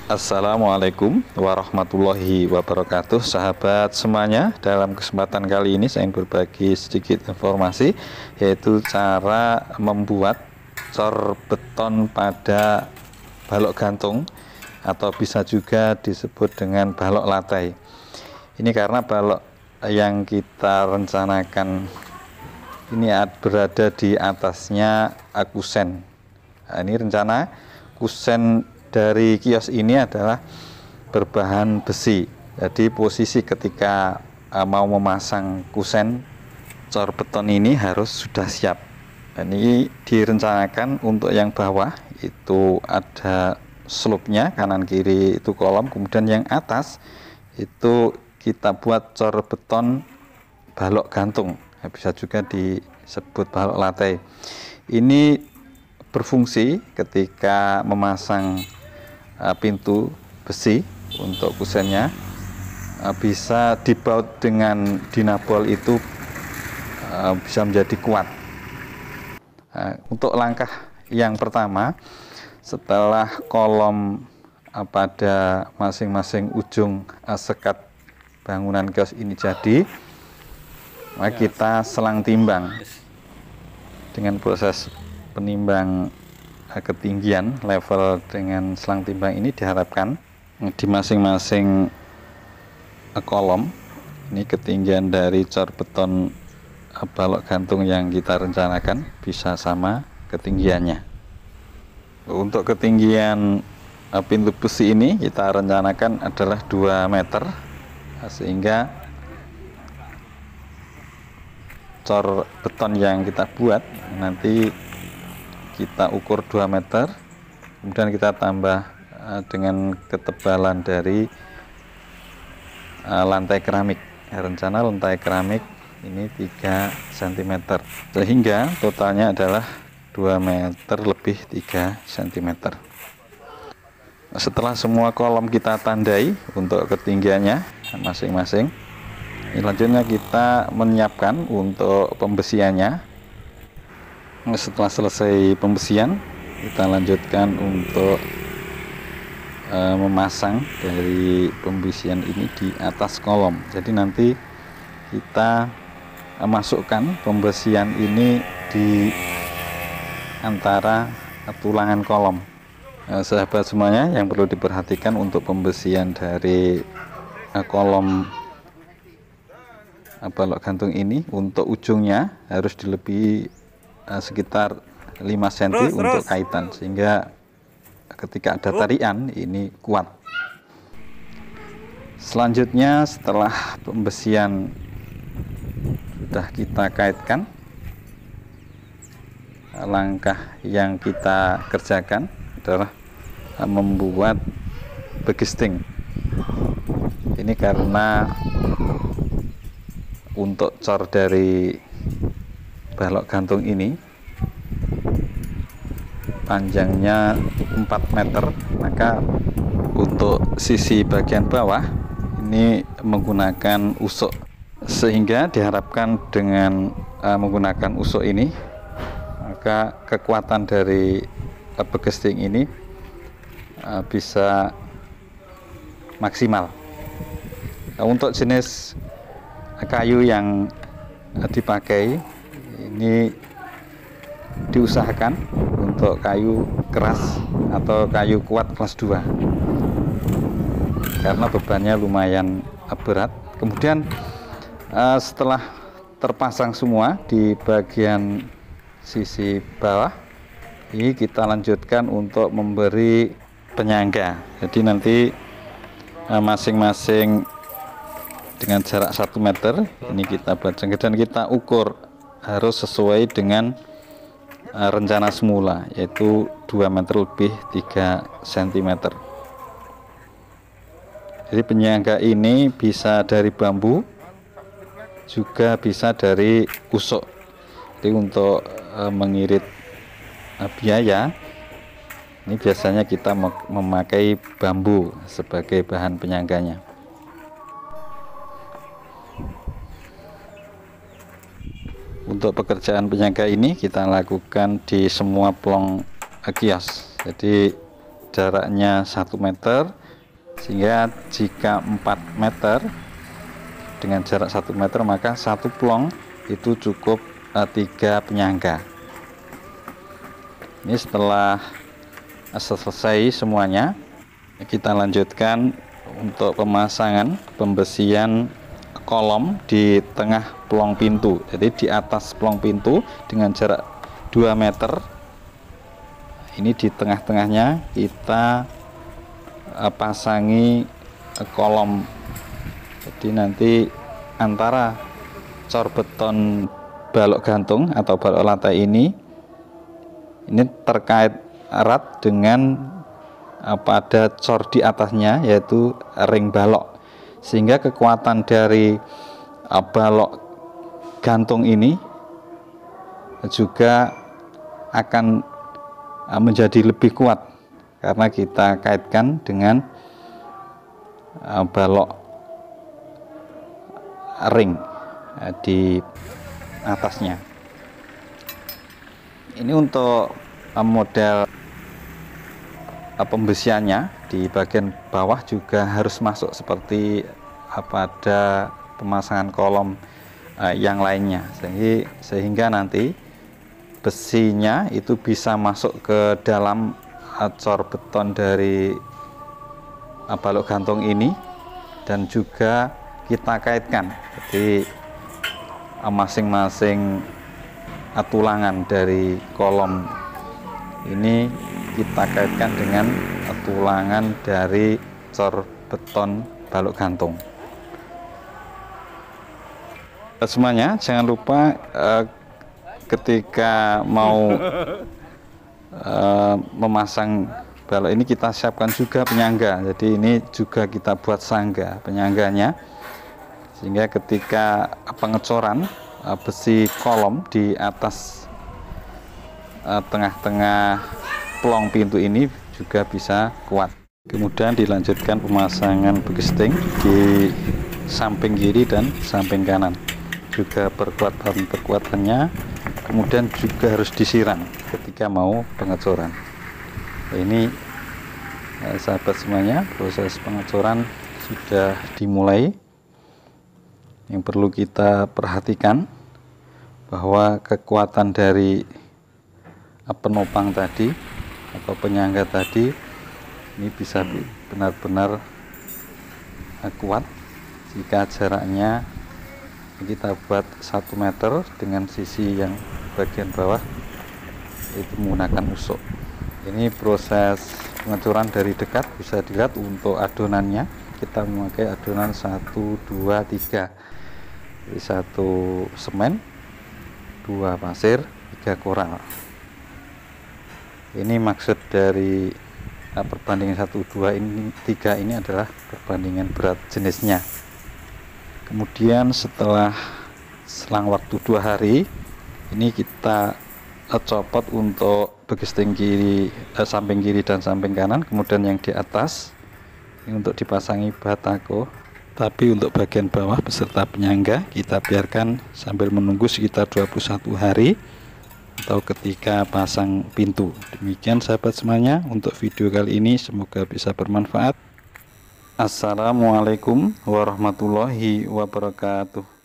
Assalamualaikum warahmatullahi wabarakatuh, sahabat semuanya. Dalam kesempatan kali ini saya ingin berbagi sedikit informasi, yaitu cara membuat cor beton pada balok gantung atau bisa juga disebut dengan balok latai. Ini karena balok yang kita rencanakan ini berada di atasnya kusen. Nah, ini rencana kusen dari kios ini adalah berbahan besi. Jadi posisi ketika mau memasang kusen cor beton ini harus sudah siap. Dan ini direncanakan untuk yang bawah itu ada slope-nya, kanan kiri itu kolom, kemudian yang atas itu kita buat cor beton balok gantung, bisa juga disebut balok latai. Ini berfungsi ketika memasang pintu besi untuk kusennya, bisa dibaut dengan dinabol itu bisa menjadi kuat. Untuk langkah yang pertama, setelah kolom pada masing-masing ujung sekat bangunan kios ini jadi, maka kita selang timbang. Dengan proses penimbang ketinggian level dengan selang timbang ini diharapkan di masing-masing kolom ini ketinggian dari cor beton balok gantung yang kita rencanakan bisa sama ketinggiannya. Untuk ketinggian pintu besi ini kita rencanakan adalah 2 meter, sehingga cor beton yang kita buat nanti kita ukur 2 meter, kemudian kita tambah dengan ketebalan dari lantai keramik. Rencana lantai keramik ini 3 cm, sehingga totalnya adalah 2 meter lebih 3 cm. Setelah semua kolom kita tandai untuk ketinggiannya masing-masing, selanjutnya kita menyiapkan untuk pembesiannya. Setelah selesai pembesian, kita lanjutkan untuk memasang dari pembesian ini di atas kolom. Jadi nanti kita masukkan pembesian ini di antara tulangan kolom. Sahabat semuanya, yang perlu diperhatikan untuk pembesian dari kolom balok gantung ini, untuk ujungnya harus dilebihi sekitar 5 cm untuk kaitan, sehingga ketika ada tarian ini kuat. Selanjutnya, setelah pembesian sudah kita kaitkan, langkah yang kita kerjakan adalah membuat begisting. Ini karena untuk cor dari balok gantung ini panjangnya 4 meter, maka untuk sisi bagian bawah ini menggunakan usuk, sehingga diharapkan dengan menggunakan usuk ini maka kekuatan dari begisting ini bisa maksimal. Untuk jenis kayu yang dipakai ini diusahakan untuk kayu keras atau kayu kuat kelas 2 karena bebannya lumayan berat. Kemudian setelah terpasang semua di bagian sisi bawah, ini kita lanjutkan untuk memberi penyangga. Jadi nanti masing-masing dengan jarak 1 meter ini kita buat, dan kita ukur harus sesuai dengan rencana semula, yaitu 2 meter lebih 3 cm. Jadi penyangga ini bisa dari bambu, juga bisa dari usuk. Jadi untuk mengirit biaya ini biasanya kita memakai bambu sebagai bahan penyangganya. Untuk pekerjaan penyangga ini kita lakukan di semua plong kios. Jadi jaraknya 1 meter, sehingga jika 4 meter dengan jarak 1 meter maka satu plong itu cukup 3 penyangga. Ini setelah selesai semuanya, kita lanjutkan untuk pemasangan pembesian kolom di tengah plong pintu. Jadi di atas plong pintu dengan jarak 2 meter, ini di tengah-tengahnya kita pasangi kolom. Jadi nanti antara cor beton balok gantung atau balok lantai ini terkait erat dengan pada cor di atasnya, yaitu ring balok, sehingga kekuatan dari balok gantung ini juga akan menjadi lebih kuat karena kita kaitkan dengan balok ring di atasnya. Ini untuk model pembesiannya. Di bagian bawah juga harus masuk seperti pada pemasangan kolom yang lainnya, sehingga nanti besinya itu bisa masuk ke dalam cor beton dari balok gantung ini, dan juga kita kaitkan. Jadi masing-masing tulangan dari kolom ini kita kaitkan dengan tulangan dari cor beton balok gantung. Semuanya jangan lupa ketika mau memasang balok ini kita siapkan juga penyangga. Jadi ini juga kita buat sangga penyangganya, sehingga ketika pengecoran besi kolom di atas tengah-tengah plong pintu ini juga bisa kuat. Kemudian dilanjutkan pemasangan begesting di samping kiri dan samping kanan, juga perkuat perkuatannya. Kemudian juga harus disiram ketika mau pengecoran. Ini sahabat semuanya, proses pengecoran sudah dimulai. Yang perlu kita perhatikan bahwa kekuatan dari penopang tadi atau penyangga tadi ini bisa benar-benar kuat jika jaraknya kita buat 1 meter dengan sisi yang bagian bawah itu menggunakan usuk. Ini proses pengecoran dari dekat bisa dilihat. Untuk adonannya kita memakai adonan 1, 2, 3. Jadi 1 semen, 2 pasir, 3 koral. Ini maksud dari perbandingan 1, 2, ini 3 ini adalah perbandingan berat jenisnya. Kemudian setelah selang waktu 2 hari, ini kita copot untuk begesting kiri, samping kiri dan samping kanan. Kemudian yang di atas ini untuk dipasangi batako. Tapi untuk bagian bawah beserta penyangga kita biarkan sambil menunggu sekitar 21 hari atau ketika pasang pintu. Demikian sahabat semuanya untuk video kali ini, semoga bisa bermanfaat. Assalamualaikum warahmatullahi wabarakatuh.